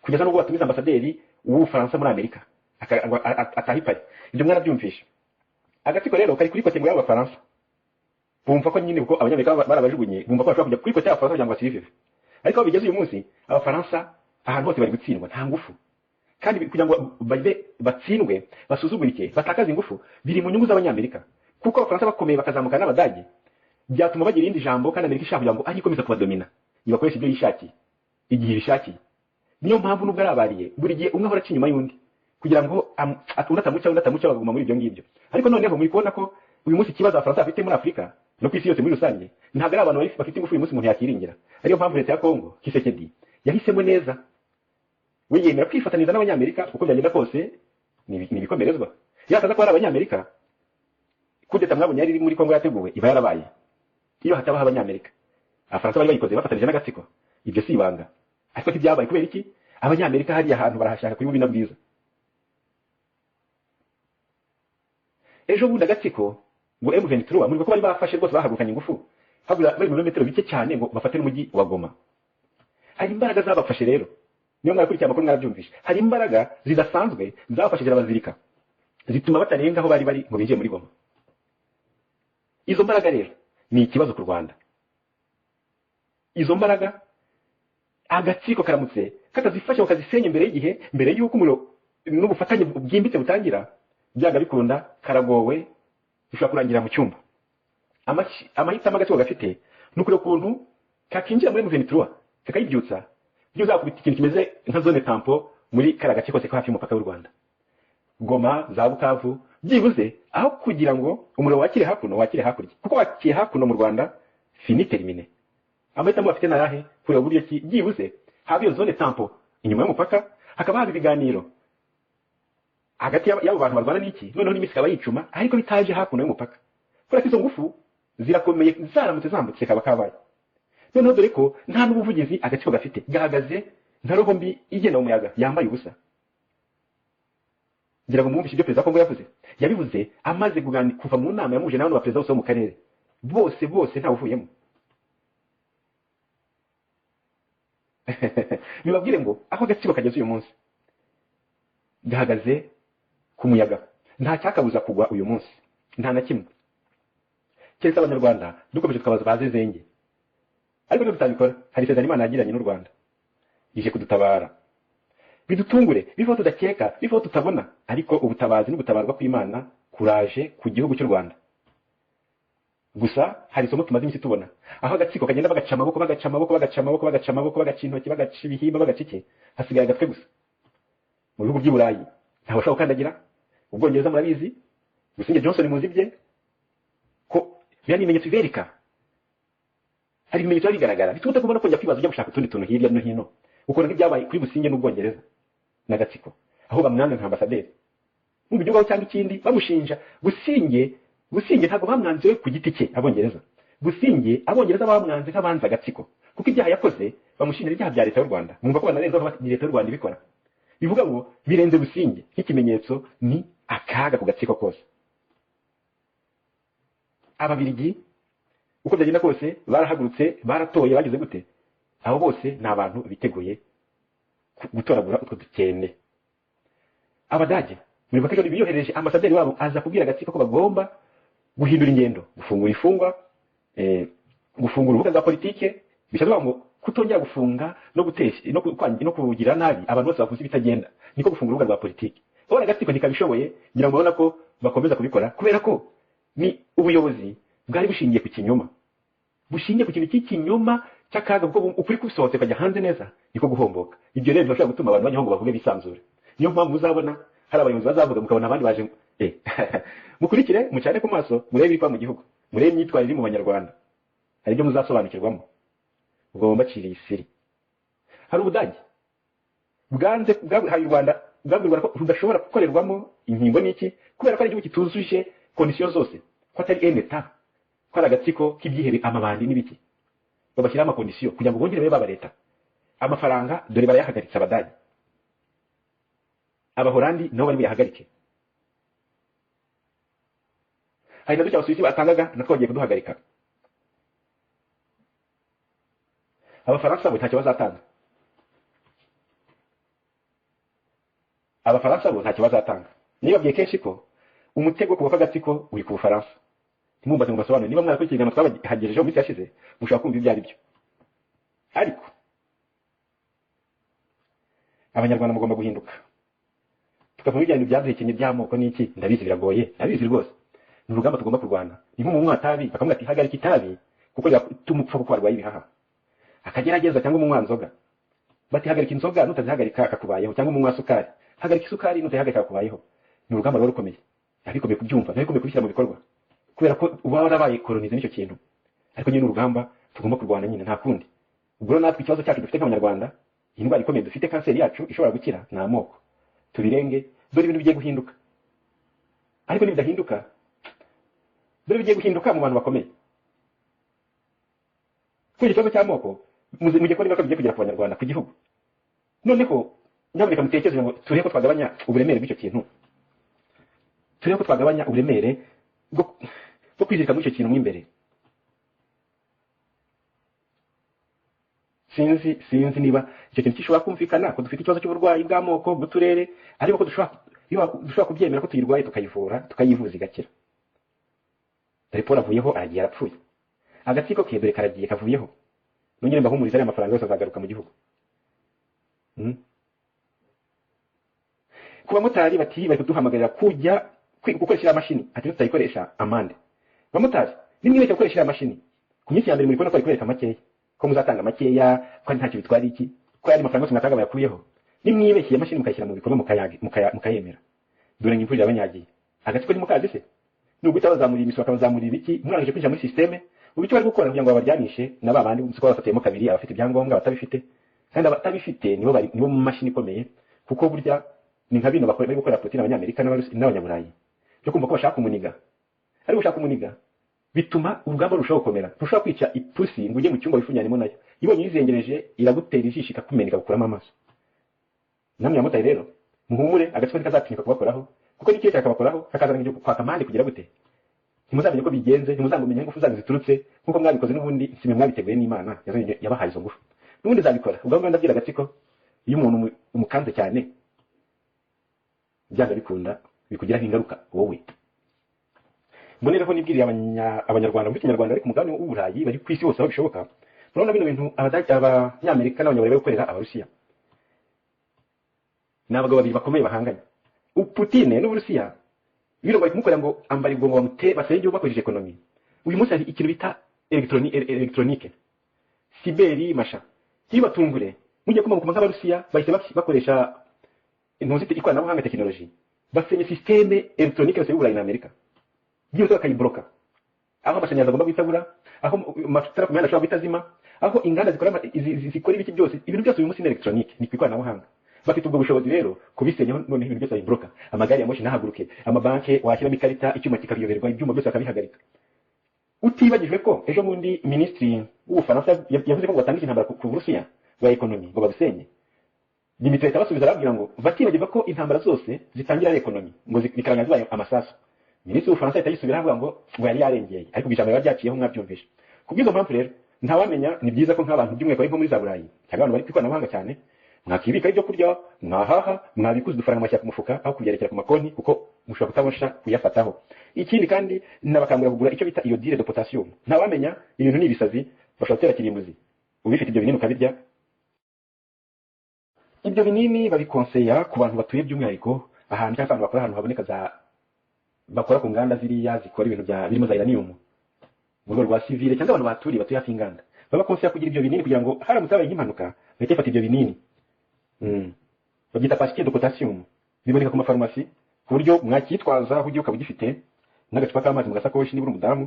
kugeza n'ubwo batumiza ambasaderi w'Ubufaransa muri Amerika atahipari. Ibyo mwarabyumvisha. Agatsiko rero kari kuri kote ngo y'Abafaransa, bumva ko nyine kuko abanyamerika barabajugunye, bumva ko bashobora kujya kuri kote y'Abafaransa kugira ngo basivive. Ariko aho bigeze uyu munsi, Abafaransa ahantu hose bari gutsindwa, nta ngufu. Kandi kugira ngo batsindwe, basuzugurike, batakaze ingufu, biri mu nyungu z'Abanyamerika. Kuko Abafaransa bakomeye bakazamuka n'Abadage, byatuma bagira irindi jambo kandi Amerika ishaka kugira ngo ari ikomeza kubadomina, ibakoresha ibyo yishakiye igihe bishakiye. Niyo mpamvu nubwo arabariye buri gihe umwe ahora aca inyuma y'undi kugira ngo atamuca baguma muri ibyo ngibyo. Ariko noneho muri kubona ko uyu munsi ikibazo Abafaransa bafite muri Afurika no ku isi yose muri rusange, ntabwo ari abantu bafite ingufu uyu munsi umuntu yakiringira. Ariyo mpamvu leta ya Kongo Kisekedi yahisemo neza, we yemera kwifataniza n'Abanyamerika kuko byagenda kose ni ibikomerezwa. Yakaza ko ari Abanyamerika, kudeta mwabonye yari muri Kongo yateguwe iba yarabaye. Iyo hatabaho Abanyamerika, Abafaransa bari bayikoze bafatanije n'agatsiko, ibyo si ibanga. Ariko ntibyabaye kubera iki? Abanyamerika hariya ahantu barahashaka kuri bubina bwiza. Ejo bundi agatsiko ngo M23 muri ko bari bafashe rwose bahagukanye ingufu, habura bari mu birometero bike cyane ngo bafate n'umujyi wa Goma. Hari imbaraga zabafashe rero, niyo mwakurikiye amakuru mwarabyumvisha. Hari imbaraga zidasanzwe zabafashije abazirika, zituma batarenga aho bari ngo binjiye muri Goma. Izo mbaraga rero ni ikibazo ku Rwanda. Izo mbaraga agatsiko karamutse katazifasha bakazisenya imbere y'igihe, mbere y'uko umuriro n'ubufatanye bwimbitse butangira, byaga bikunda karagowe bishobora kurangira mu cyumba. Amahitamo agatsiko gafite n'ukuri ukuntu kakinjira muri M23 kakayibyutsa, byo zakubita ikintu kimeze nka zone tampo muri kara gace kose ko hafi y'umupaka w'u Rwanda, Goma, za Bukavu, byibuze aho kugira ngo umuriro wakire hakuno wakire hakurya, kuko wakiye hakuno mu Rwanda fini termine. Amahitamo bafite narahe kuri uburyo ki byibuze haba iyo zone tampo inyuma y'umupaka, hakaba hari ibiganiro hagati y'abo bantu barwana n'iki, noneho n'imisi kaba yicuma, ariko bitaje hakuno y'umupaka. Kuri izo ngufu zirakomeye, zaramutse zambutse kaba kabaye. Noneho dore ko nta n'ubuvugizi agatsiko gafite, gahagaze nka roho mbi igenda mu muyaga yambaye ubusa. Ngira ngo mwumvishe ibyo Perezida Kongo yavuze. Yabivuze amaze kuva mu nama yamuje n'abantu ba perezida bose mu karere, bose nta uvuyemo. Bibabwire ngo aho agatsiko kageze uyu munsi gahagaze ku muyaga, nta cyakabuza kugwa uyu munsi, nta na kimwe. Keretse Abanyarwanda dukomeje tukabaza bazezenge. Ariko nibyo tutabikora, hari isezerano Imana yagiranye n'u Rwanda ije kudutabara, bidutungure bivaho tudakeka, bivaho tutabona, ariko ubutabazi n'ubutabarwa kw'Imana kuraje ku gihugu cy'u Rwanda. Gusa hari isomo tumaze iminsi tubona, aho agatsiko kagenda bagaca amaboko bagaca intoki bagaca ibihimba bagaca iki, hasigaye agatwe gusa. Mu bihugu by'i Burayi ntawe ushaka gukandagira, Ubwongereza murabizi, Gusinge Johnson muzi bye ko bya n'ibimenyetso bibereka, hari ibimenyetso bigaragara, bituma utagomba no kujya kwibaza ujya gushaka utundi tuntu hirya no hino, ukora nk'ibyabaye kuri Businge n'Ubwongereza n'agatsiko, aho bamwanze nka ambasaderi mu gihugu cyangwa ikindi bamushinja. Businge ntabwo bamwanze we ku giti cye Abongereza, Businge Abongereza bamwanze nk'abanze agatsiko, kuko ibyaha yakoze bamushinja ibyaha bya leta y'u Rwanda. Mwumva ko banarenzaho leta y'u Rwanda ibikora, bivuga ngo birenze Businge nk'ikimenyetso, ni akaga ku gatsiko kose. Ababiligi uko byagenda kose barahagurutse, baratoye, bagize gute, abo bose ni abantu biteguye gutoragura utwo dukende. Abadage muri bakajoni biyohereje ambasaderi wabo aza kubwira agatsiko ko bagomba guhindura ingendo, gufungura ifungwa, gufungura urubuga rwa politike, bishatse ngo kutongera gufunga no gutesha no kugira nabi abantu bose bakuze bitagenda, niko gufungura urubuga rwa politike. Ora agatsiko ntikabishoboye, ngira ngo babona ko bakomeza kubikora kubera ko ni ubuyobozi bwari bushingiye ku kinyoma, bushingiye ku kintu cy'ikinyoma cy'akaga, kuko ukuri kusohotse kajya hanze neza niko guhomboka. Ibyo rero bishobora gutuma abantu bajyaho ngo bavuge bisanzure. Niyo mpamvu uzabona hari abayobozi bazavuga mukabona abandi baje mukurikire mucyane ku maso, murebe ibikwa mu gihugu, murebe imyitwarire mu Banyarwanda, hari ibyo muzasobanukirwamo, ubwo mbaciriye isiri. Hari Ubudage bwanze bwahaye u Rwanda, bwabwirwa ko rudashobora gukorerwamo inkingo n'iki, kubera ko ari igihugu kituzuje kondisiyo zose, ko atari eneta, ko ari agatsiko k'ibyihere amabandi n'ibiki. Babashyiraho amakondisiyo kugira ngo bongere babe baba leta. Amafaranga dore barayahagaritse Abadage, Abahorandi nabo bari buyahagarike. hari na duke abasuwisi batangaga natwo bagiye kuduhagarika. Abafaransa bo ntacyo bazatanga. Abafaransa bo ntacyo bazatanga. Niba bwiye kenshi ko umutego kuba kagatsiko uri ku Bufaransa. Ntimumbaze ngo basobanure niba mwarakurikirana twabahagejejeho minsi yashize mushaka kumva ibyo ari byo. Ariko abanyarwanda mugomba guhinduka. Tukava mu bijyanye byaduhekenye by'amoko n'iki ndabizi biragoye, ndabizi rwose. Ni urugamba tugomba kurwana. Ni nk'umuntu watabi bakamubwira ati hagarika itabi kuko tumupfa kuko arwaye ibihaha. Akagerageza cyangwa umunywa nzoga. Bati hagarika inzoga nutazihagarika akakubayeho cyangwa umunywa sukari. Hagarika isukari nutazihagarika akakubayeho. Ni urugamba rwo rukomeye. Abikomeye kubyumva, nabikomeye kubishyira mu bikorwa. Kubera ko uba warabaye kolonize n'icyo kintu. Ariko nyine urugamba tugomba kurwana nyine nta kundi. Ubwo natwe ikibazo cyacu dufite nk'abanyarwanda, indwara ikomeye dufite kanseri yacu ishobora gukira na amoko. Tubirenge dore ibintu bigiye guhinduka. Ariko nibidahinduka dore bigiye guhinduka mu bantu bakomeye. Kuri ikibazo cy'amoko mujye ko niba bigiye kugera ku banyarwanda ku gihugu. Noneho nyaboneka mutekereze ngo turebe ko twagabanya uburemere bw'icyo kintu. Turebe ko twagabanya uburemere bwo kwizirika muri icyo kintu mo imbere. Sinzi niba icyo kintu gishobora kumvikana ko dufite ikibazo cy'uburwayi bw'amoko bw'uturere, ariko ko dushobora kubyemera ko tuyirwaye tukayivura tukayivuza igakira. Dore Paul avuyeho aragiye arapfuye. Agatsiko ke dore karagiye kavuyeho. Nongere mbahumuriza ari amafaranga yose azagaruka mu gihugu. Kuba motari bati bari kuduhamagarira kujya gukoresha mashini ati tutayikoresha amande. Bamotari nimwibeshye gukoresha mashini. Ku minsi ya mbere muri kubona ko ari kwereka makeya. Ko muzatanga makeya ko ntacyo bitwara iki ko ari amafaranga yose mwatanga bayakuyeho. Nimwibeshye mashini mukayishyira mu bikorwa mukayemera. Dore nk'imvura yabanyagiye. Agatsiko ni mukazi se. Nubwo bazamurira imisoro bakabazamurira iki mwarangije kwinjira muri systeme ubicyo bari gukora kugira ngo babaryanishe na babandi umusiko bafatiyemo kabiri abafite ibyangombwa batabifite kandi abatabifite nibo mu mashini ikomeye kuko burya ni nka bino bari gukora Putin abanyamerika n'abanyaburayi byo kumva ko bashaka umuniga ari gushaka umuniga bituma urugamba rushaho gukomera ntushobora kwica ipusi ngo ujye mu cyumba wifunyanimo nayo ibonye yizengereje iragutera ijisho ikakumenika gukuramo amaso namwe yamutaye rero muhumure agatsiko kazatinyuka kubakoraho kuko n'ikihe cyakabakoraho kakazana ibyo kwaka amande kugira gute ntimuzamenye ko bigenze ntimuzamenye ingufu zanyu ziturutse nkuko mwabikoze n'ubundi simwe mwabiteguye n'Imana yabahaye izo ngufu n'ubundi zabikora ubwo nganda ndabwira agatsiko iyo umuntu umukanze cyane byanga bikunda bikugiraho ingaruka wowe mbonereho nibwiriye abanyarwanda mu Kinyarwanda ariko umugabane w'Uburayi bari ku isi hose aho bishoboka murabona bino bintu abanyamerika n'abanyaburayi bari gukorera Abarusiya n'abagabo babiri bakomeye bahanganye Putin n'Uburusiya biro bari kumukorera ngo ambarirwa ngo bamute basenge bakoresheje ekonomi uyu munsi hari ikintu bita electronique siberi masha kibatungure mujye kuma nk'Abarusiya bahise bakoresha intozite ikoranabuhanga technology basenye systeme electronique yose y'Uburayi na Amerika byose bakayibloka aho amashanyarazi agomba gutabura aho amatara ku mihanda ashobora guitazima aho inganda zikora ibiki byose ibintu byose uyu munsi ni electronique ni ikoranabuhanga bafite ubwo bushobozi rero kubisenya none ibintu byose babibloka amagari ya moshi nahaguruke amabanke washyiramo ikarita icyuma kikabiyoberwa ibyuma byose bakabihagarika utibagijwe ko ejo mundi ministri w'Ubufaransa yavuze ko batanga intambara ku Burusiya bwa ekonomi ngo babisenye Dimitri tabasubiza arabwira ngo batibagirwa ko intambara zose zitangira ari ekonomi ngo zikaranga zibaye amasasu ministri w'Ubufaransa yitayisubira avuga ngo yari yarengeye ariko bijambo byaciyeho mwabyumvisha kubwizo mpamvu rero ntawamenya ni byiza ko nk'abantu by'umweko nko muri za Burayi cyangwa abantu bari kwikoranabuhanga cyane mwakibika ibyo kurya mwahaha mwabikuza udufaranga amashyaka ku mufuka aho kubyerekera ku makonti kuko mushobora kutabasha kuyafataho ikindi kandi nabakangurira kugura icyo bita iodine de potassium ntawamenya ibintu n'ibisazi bashobora gutera kirimbuzi ubifite ibyo binini ukabirya ibyo binini babikonseya ku bantu batuye by'umwihariko ahantu cyangwa abantu bakora ahantu haboneka bakora ku nganda ziriya zikora ibintu birimo za uranium mu rwego rwa civile cyangwa abantu baturiye batuye hafi y'inganda babakonseya kugira ibyo binini kugira ngo haramutse habaye nk'impanuka bahite bafata ibyo binini babyita pastique de potassium biboneka ku mafarumasi ku buryo mwakitwaza aho ugiye ukaba ugifite n'agacupa k'amazi mu gasakoshi niba uri umudamu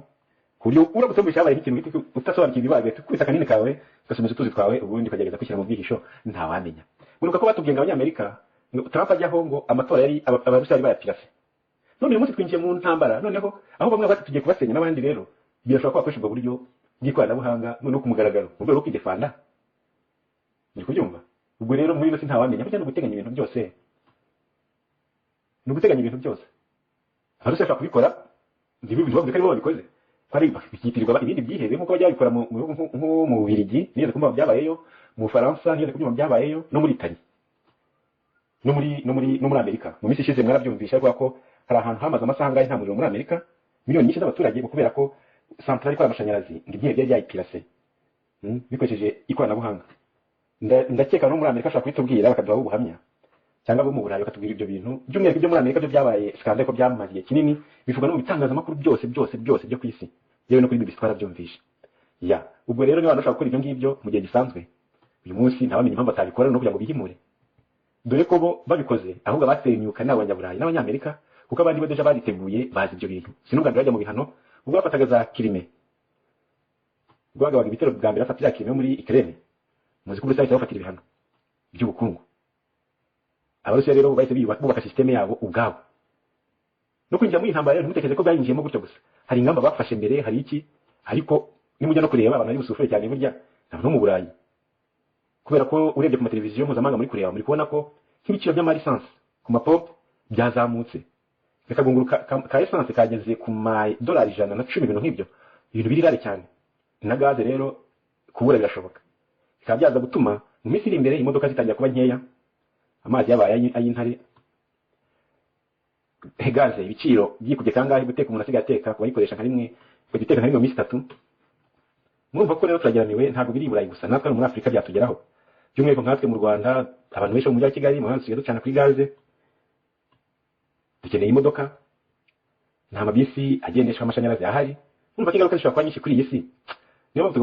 ku buryo uramutse wumvise habaye nk'ikintu utasobanukiwe ibibaye tukubita akanini kawe ugasomeza utuzi twawe ubundi ukagerageza kwishyira mu bwihisho ntawamenya muribuka ko batubwiye ngo abanyamerika Trump ajyaho ngo amatora yari Abarusiya bari bayapirase none uyu munsi twinjiye mu ntambara noneho aho bamwe bati tugiye kubasenya n'abandi rero birashobora ko bakoresha ubwo buryo bw'ikoranabuhanga noneho ku mugaragaro mu rwego rwo kwidefanda muri kubyumva ubwo rero muri ino si ntawamenya burya no guteganya ibintu byose Abarusiya bashobora kubikora ndivuga ko aribo babikoze kwari bikitirirwa ibindi byihebe nkuko bajya babikora mu bihugu nko mu Bubiligi niyo kumva byabayeyo mu Faransa niyo kumva byabayeyo no muri Italy no muri Amerika mu minsi ishize mwarabyumvisha ko hari ahantu hamaze amasaha ngahe nta muriro muri Amerika miliyoni nyinshi z'abaturage kubera ko centrale ikora amashanyarazi ngiye byayipirase bikoresheje ikoranabuhanga ndakeka no muri Amerika ashaka kwitubwira bakaduha ubuhamya cyangwa bo mu Burayi bakatubwira ibyo bintu by'umwihariko byo muri Amerika byo byabaye skandale ko byamaze igihe kinini bivuga no mu bitangazamakuru byose byo ku isi yewe no kuri BBC twarabyumvisha ya ubwo rero niba abantu bashaka gukora ibyo ngibyo mu gihe gisanzwe uyu munsi ntabamenye impamvu batabikora no kugira ngo bihimure dore ko bo babikoze ahubwo basenyuka n'abanyaburayi n'abanyamerika kuko abandi bo deja bariteguye bazi ibyo bintu sinubwa bajya mu bihano ubwo bafataga za Crimea rwagabaga ibitero bwa mbere afatira Crimea muri Ukraine muzi ko Uburusiya bafatira ibihano by'ubukungu Abarusiya rero bahise bubaka systeme yabo ubwabo no kwinjira muri intambara rero ntutekereze ko byayinjiyemo gutyo gusa hari ingamba bafashe mbere hari iki ariko nimujya no kureba abantu ari busufure cyane burya no mu Burayi kubera ko urebye ku mateleviziyo mpuzamahanga muri kureba muri kubona ko nk'ibiciro by'amalisansi ku mapop byazamutse bikagunguru ka essence kageze ku $110 ibintu nk'ibyo ibintu birirare cyane na gaze rero kubura birashoboka bikaba byaza gutuma mu minsi iri imbere imodoka zitangira kuba nkeya amazi yabaye ay'intare gaze ibiciro byikubye kangahe guteka umuntu asigaye ateka kuba yikoresha nka rimwe kugiteka nka rimwe mu minsi 3 murumva ko rero turageraniwe ntabwo biri Burayi gusa natwe muri Afrika byatugeraho by'umwihariko nkatwe mu Rwanda abantu benshi mu mujyi wa Kigali mu hansi ducana kuri gaze dukeneye imodoka nta mabisi agendeshwa amashanyarazi ahari urumva ko ingaruka zishobora kuba nyinshi kuri iyi si niyo mpamvu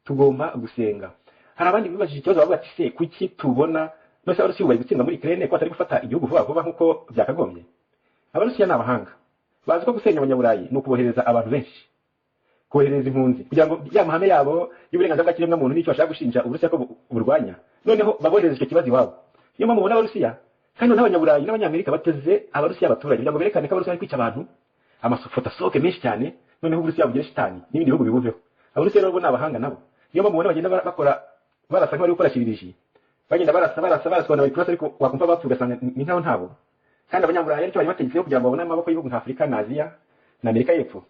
tugomba gusenga hari abandi bibajije ikibazo bavuga ati se kuki tubona nose Abarusiya bari gutsinda muri Ukraine ko atari gufata igihugu vuba vuba nkuko byakagombye Abarusiya n'abahanga bazi ko gusenya abanyaburayi no kubohereza abantu benshi kohereza impunzi kugira ngo ya mahame yabo y'uburenganzira bwa kiremwa muntu n'icyo bashaka gushinja Uburusiya ko burwanya noneho babohereza icyo kibazo iwabo niyo mpamvu mubona Abarusiya kandi n'abanyaburayi n'abanyamerika bateze Abarusiya abaturage kugira ngo berekane ko Abarusiya bari kwica abantu amafoto asohoke menshi cyane noneho Uburusiya bugira shitani n'ibindi bihugu bibuveho Abarusiya rero bo n'abahanga nabo niyo mpamvu mubona bagenda bakora barasa nk'abari gukora shiririshi bagenda barasa bari kurasa ariko wakumva bapfuye ugasanga ni nkaho ntabo kandi abanyaburayi aricyo bari bategetseho kugira ngo babone amaboko y'ibihugu nka Afurika na Aziya na Amerika y'Epfo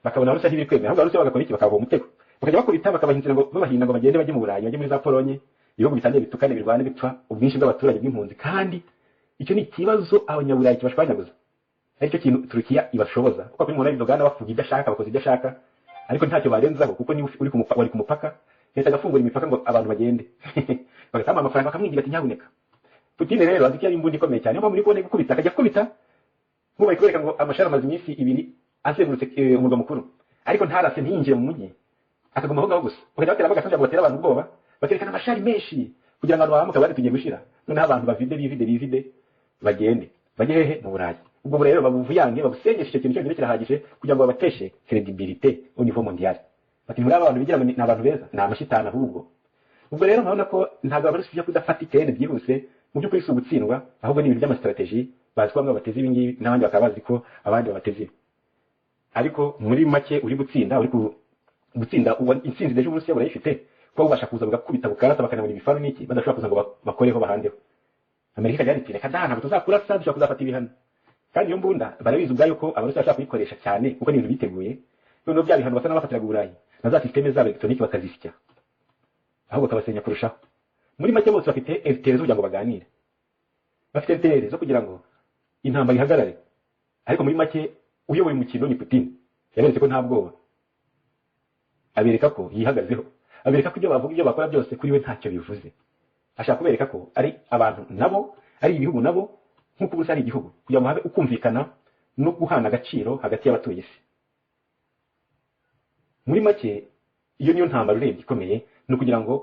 bakabona Abarusiya ntibiri kwemera ahubwo Abarusiya bagakora iki bakava umutego bakajya bakubita bakabahinzira ngo babahinda ngo bagende bajye mu Burayi bajye muri za Polonye ibihugu bitangiye bitukane birwane bipfa ubwinshi bw'abaturage bw'impunzi kandi icyo ni ikibazo abanyaburayi kibashwanyaguza aricyo kintu Turukiya ibashoboza kuko kuri umuntu Erdogan bavuga idashaka bakoze idashaka ariko ntacyo barenzaho kuko ni uri ku mupaka leta agafungura imipaka ngo abantu bagende bagatanga amafaranga bakamwingira ati nyabuneka Putin rero azi ko ari imbunda ikomeye cyane niyo muri kubona gukubita akajya kubita nk'ubu bari kwereka ngo amashara amaze iminsi 2 azengurutse umurwa mukuru ariko ntarase ntiyinjire mu mujyi akaguma aho ngaho gusa bakajya batera bagasanja ngo batera abantu ubwoba bakerekana amashari menshi kugira ngo abantu bahamuka bari tugiye gushira noneho abantu bivide bagende bajye hehe mu Burayi ubwo rero babuvuyange babusengesha icyo kintu cyose kirahagije kugira ngo babateshe credibilité au niveau mondial bati muri abantu bigira ni abantu beza ni amashitana ahubwo ubwo rero nkabona ko ntabwo Abarusiya kudafata itende byihuse mu by'ukuri si ugutsindwa ahubwo ni ibintu by'amastrategie bazi ko bamwe bateze ibi ngibi n'abandi bakaba bazi ko abandi babateze ariko muri make uri gutsinda gutsinda intsinzi deje Uburusiya burayifite ko ubasha kuza bugakubita bukarasa bakanabona ibifaru n'iki badashobora kuza ngo bakoreho bahandeho Amerika yari iti reka ntabwo tuzakurasa dushobora kuzafata ibihano kandi iyo mbunda barabizi ubwayo ko Abarusiya bashaka kuyikoresha cyane kuko ni ibintu biteguye noneho bya bihano basa n'abafatiraga Uburayi na za systeme zabo elektroniki bakazisya ahubwo kabasenya kurushaho muri make bose bafite intérêt zo kugira ngo baganire bafite intérêt zo kugira ngo intambara ihagarare ariko muri make uyoboye umukino ni Putin yaberetse ko nta bwoba abereka ko yihagazeho abereka ko ibyo bavuga ibyo bakora byose kuri we ntacyo bivuze ashaka kubereka ko ari abantu nabo ari ibihugu nabo nk'uko Uburusiya ari igihugu kugira ngo habe ukumvikana no guhana agaciro hagati y'abatuye isi muri make iyo niyo ntambara urebye ikomeye no kugira ngo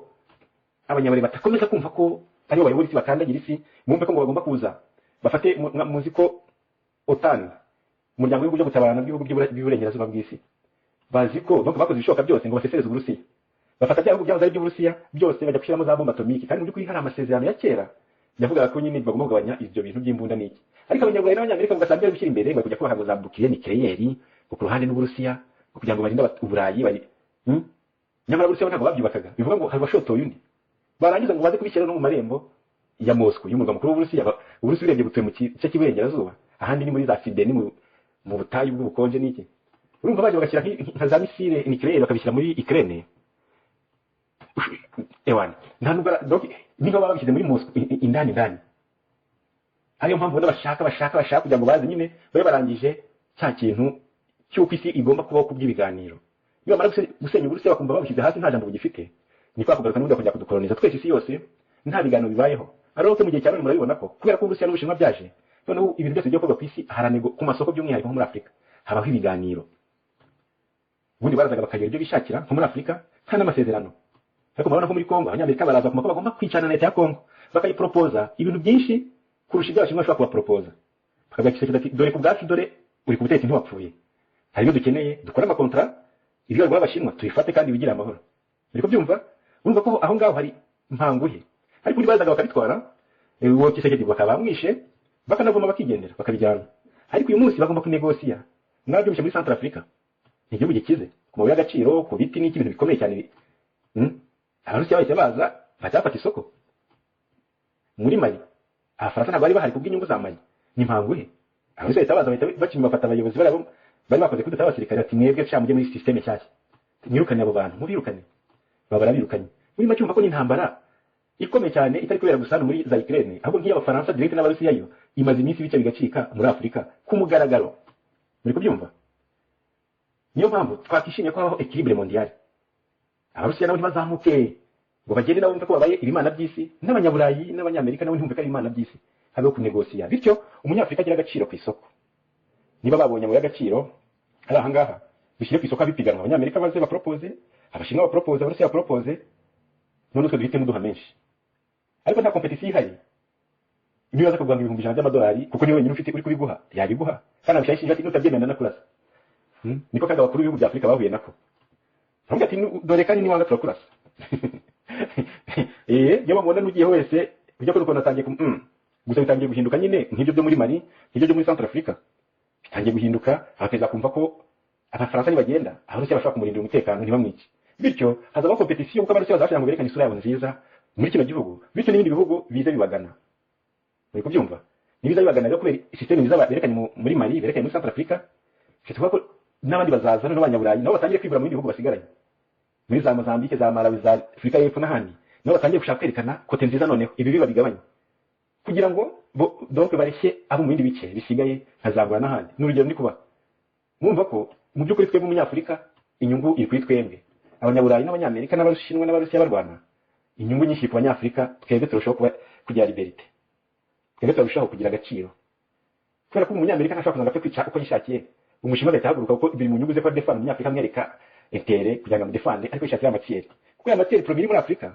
abanyaburayi batakomeza kumva ko ari bo bayobozi bakandagira isi bumve ko ngo bagomba kuza bafate muzi ko OTAN umuryango w'ibihugu byo gutabarana by'ibihugu by'uburengerazuba bw'isi bazi ko bakoze ibishoboka byose ngo basesereze Uburusiya bafata bya bihugu byahoze ari by'Uburusiya byose bajya gushyiramo za bomba atomiki kandi muri kuri hari amasezerano ya kera yavugaga ko nyine bagomba kugabanya ibyo bintu by'imbunda n'iki ariko abanyaburayi n'abanyamerika bagasanga bari gushyira imbere bari kujya kubaha ngo za bouclier nucléaire ku ruhande n'Uburusiya kugira ngo barinde Uburayi bari nyamara Uburusiya ntabwo babyubakaga bivuga ngo hari bashotoye undi barangiza ngo baze kubishyira no mu marembo ya Moscow y'umurwa mukuru w'Uburusiya Uburusiya urebye butuye mu gice cy'iburengerazuba ahandi ni muri za Side ni mu butayu bw'ubukonje n'iki urumva baje bagashyira nka za misile nucléaire bakabishyira muri Ukraine ewana nta nubwo donc niba babishyize muri Moscow indani ariyo mpamvu bashaka kugira ngo baze nyine babe barangije cya kintu cy'uko isi igomba kubaho kubw'ibiganiro iyo bamara gusenya Uburusiya bakumva babishyize hasi nta jambo bugifite ni kwa kugaruka n'ubundi kujya kudukoloniza twese isi yose nta biganiro bibayeho ariho mu gihe cya none murabibona ko kubera ko Uburusiya n'Ubushinwa byaje noneho ibintu byose byo kuba ku isi haranego ku masoko by'umwihariko nko muri Afurika habaho ibiganiro ubundi barazaga bakagira ibyo bishakira nko muri Afurika nta n'amasezerano ariko murabona ko muri Kongo abanyamerika baraza kumva ko bagomba kwicana na leta ya Kongo bakayipropoza ibintu byinshi kurusha ibyo Abashinwa bashobora kubaporopoza bakagakiseka ati dore ku bwacu dore uri ku butegetsi ntiwapfuye hari ibyo dukeneye dukora amakontra ibyo rwa Abashinwa tuyifate kandi bigira amahoro ariko byumva urumva ko aho ngaho hari mpanguye ariko undi bazaga bakabitwara uwo Kisekedi bakabamwishe bakanavuma bakigendera bakabijyana ariko uyu munsi bagomba kunegosiya mwabyumvise muri Central Africa ni igihugu gikize ku mabuye y'agaciro ku biti n'iki ibintu bikomeye cyane Abarusiya bahise baza batafata isoko muri Mali Abafaransa ntabwo bari bahari kubw'inyungu za Mali ni mpanguye Abarusiya bahise baza bahita bakimba bafata abayobozi bari bakoze kudeta abasirikare ati mwebwe cyamujye muri systeme cyashya nyirukanye abo bantu mubirukanye babara birukanye muri make umva ko ni intambara ikomeye cyane itari kubera gusa muri za Ukraine ahubwo nk'iyo Abafaransa direct n'Abarusiya yo imaze iminsi bice bigacika muri Afurika ku mugaragaro muri kubyumva niyo mpamvu twakishimye ko habaho equilibre mondial Abarusiya nabo ntibazamuke ngo bagende nabo bumve ko babaye ibimana by'isi n'Abanyaburayi n'Abanyamerika nabo ntibumve ko ari ibimana by'isi habeho kunegosiya bityo umunyafurika agira agaciro ku isoko niba babonye mu y'agaciro ari ahangaha bishyire ku isoko abipiganwa Abanyamerika baze bapropose Abashinwa bapropose Abarusiya bapropose none twe duhitemo duha menshi ariko nta competition ihari niyo yaza kuganga $100,000 by'amadolari kuko niwe wenyine ufite uri kubiguha yabiguha kandi abishayishinja ati nutabyemera na kurasa niko kandi abakuru b'ibihugu bya Afurika bahuye nako ntabwo ati dore kandi niwanga turakurasa iyo bamubona n'ugiye wese ujya kuri ukuntu atangiye gusa bitangiye guhinduka nyine nk'ibyo byo muri Mali nk'ibyo byo muri Central Africa bitangiye guhinduka abateza kumva ko Abafaransa nibagenda Abarusiya bashaka kumurindira umutekano ntibamwice bityo hazabaho competition kuko Abarusiya bazashaka ngo berekane isura yabo nziza muri kino gihugu bityo n'ibindi bihugu biza bibagana muri kubyumva nibiza bibagana rero kubera system nziza berekanye muri Mali berekanye muri Central Africa cyitwa ko n'abandi bazaza n'Abanyaburayi nabo batangiye kwibura mu bihugu basigaranye muri za Mozambique za Malawi za Afrika y'Epfo n'ahandi nabo batangiye gushaka kwerekana kote nziza noneho ibi babigabanya kugira ngo donc bareshye abo mu bindi bice bisigaye nkazangura n'ahandi n'urugero ndi kuba mwumva ko mu by'ukuri twebwe umunyafurika inyungu iri kuri twebwe Abanyaburayi n'Abanyamerika n'Abashinwa n'Abarusiya barwana inyungu nyinshi ku Banyafurika twebwe turushaho kugira liberté twebwe turushaho kugira agaciro kubera ko umunyamerika ntashobora kuza kwica uko yishakiye Umushinwa agahita ahaguruka kuko biri mu nyungu ze ko defend umunyafurika amwereka intere kugira ngo amudefende ariko yishakira amatiere kuko ya matiere premier muri Afurika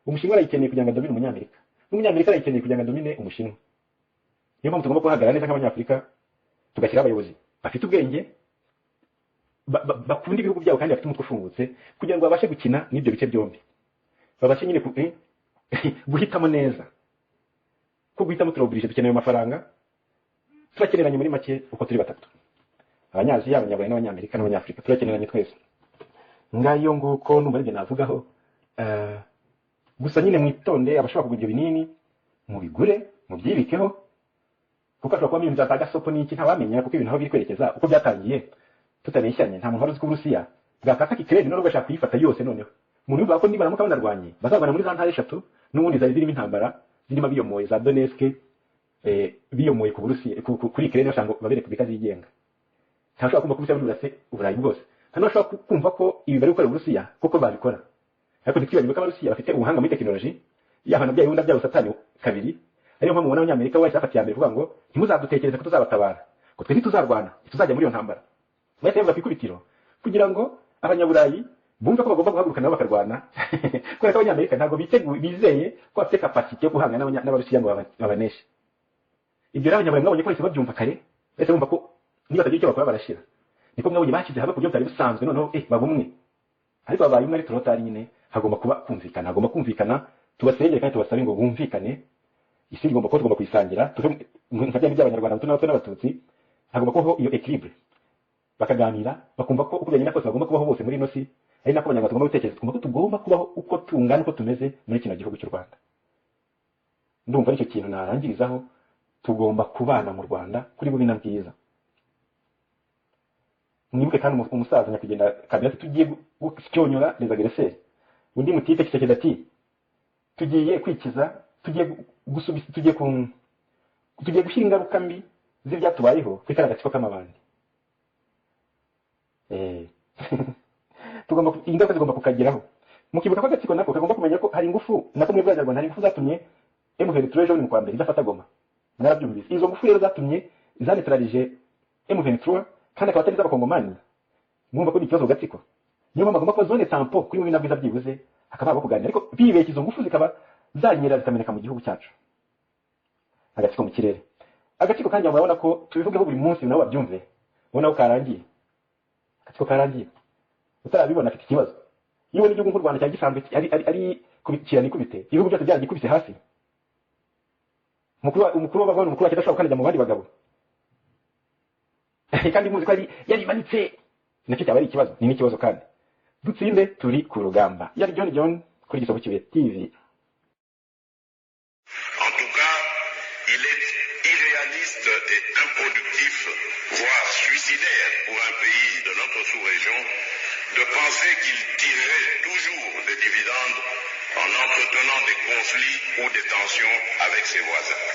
Umushinwa arayikeneye kugira ngo adomine umunyamerika n'umunyamerika arayikeneye kugira ngo adomine Umushinwa niyo mpamvu tugomba guhagarara neza nk'Abanyafurika tugashyira abayobozi bafite ubwenge bakunda ibihugu byabo kandi bafite umutwe ufungutse kugira ngo babashe gukina n'ibyo bice byombi babashe nyine guhitamo neza ko guhitamo turobirije dukeneye amafaranga turakeneranye muri make uko turi batatu Abanyaziya Abanyaburayi n'Abanyamerika n'Abanyafurika turakeneranye twese ngayo nguko numva ibyo navugaho gusa nyine mwitonde abashobora kugura ibyo binini mubigure mubyibikeho kuko ashobora kuba ibintu byataga sopo n'iki ntawamenya kuko ibintu aho biri kwerekeza uko byatangiye tutabeshyanye nta muntu wari uzi ko Uburusiya bwakataka Ukraine none bashaka kuyifata yose noneho umuntu uvuga ko nibaramuka banarwanye bazabana muri za ntara 3 n'ubundi zari zirimo intambara zirimo biyomoye za Donetsk biyomoye ku Burusiya kuri Ukraine bashaka ngo babere kubika zigenga ntashobora kumva ko Uburusiya burase Uburayi bwose ntashobora kumva ko ibi bari gukora Uburusiya kuko babikora ariko ntikibagirwe ko Abarusiya bafite ubuhanga muri technology yahana bya yunda byabo satani kabiri ariyo mpamvu mubona Abanyamerika wese afatiye mbere kuvuga ngo ntimuzadutekereze ko tuzabatabara ko twe ntituzarwana tuzajya muri iyo ntambara mwese yavuga kwikubitiro kugira ngo Abanyaburayi bumva ko bagomba guhaguruka nabo bakarwana kubera ko Abanyamerika ntabwo bizeye ko bafite capacity yo guhangana n'Abarusiya ngo babaneshe ibyo rero Abanyaburayi mwabonye ko bahise babyumva kare bahise bumva ko niba batagira icyo bakora barashira niko mwabonye bashyize hamwe ku buryo butari busanzwe noneho babumwe ariko babaye umwe ari turotari nyine hagomba kuba kumvikana tubasengere kandi tubasabe ngo bumvikane isi igomba ko tugomba kuyisangira nka bya by'Abanyarwanda n'Abatutsi n'Abatutsi hagomba kubaho iyo equilibre bakaganira bakumva ko uko byagenda kose bagomba kubaho bose muri ino si ari nako Abanyarwanda tugomba gutekereza ko tugomba kubaho uko tungana uko tumeze muri kino gihugu cy'u Rwanda ndumva nicyo kintu narangirizaho tugomba kubana mu Rwanda kuri bubi na bwiza. Mwibuke kandi umusaza nyakugenda kabiri ati tugiye gucyonyora les agresseurs. Undi mutite Kisekedi ati tugiye kwikiza, tugiye gusubisa, tugiye gushyira ingaruka mbi z'ibyatubayeho kwikara agatsiko k'amabandi. Ingaruka zigomba kukageraho. Mukibuka ko agatsiko nako kagomba kumenya ko hari ingufu nako mwebwe Abanyarwanda hari ingufu zatumye M23 ejo mu kwa mbere idafata Goma. Mwarabyumvise. Izo ngufu rero zatumye zanetralije M23 kandi akaba atari z'abakongomani. Mwumva ko ikibazo gatsiko. Niyo mpamvu agomba kuba zone tampo kuri mu binabwiza byibuze akaba abo kuganira, ariko bibeshye izo ngufu zikaba zanyera zikameneka mu gihugu cyacu. Agatsiko mu kirere. Agatsiko kandi murabona ko tubivugeho buri munsi nawe babyumve. Ubona ko karangiye. Agatsiko karangiye. Utarabibona afite ikibazo. Iyo n'igihugu nk'u Rwanda cyagisanzwe ari kubikirana ikubite. Ibihugu byose byaragikubise hasi. Umukuru w'abagabo umukuru wakidashobora gukandagira mu bandi bagabo. Kandi muzi ko yari manitse. Nacyo cyaba ari ikibazo, ni n'ikibazo kandi. Dutsinde turi ku rugamba. Yari John kuri Gisovu Kibe TV. En tout cas, il est irréaliste et improductif, voire suicidaire pour un pays de notre sous-région, de penser qu'il tirerait toujours des dividendes en entretenant des conflits ou des tensions avec ses voisins.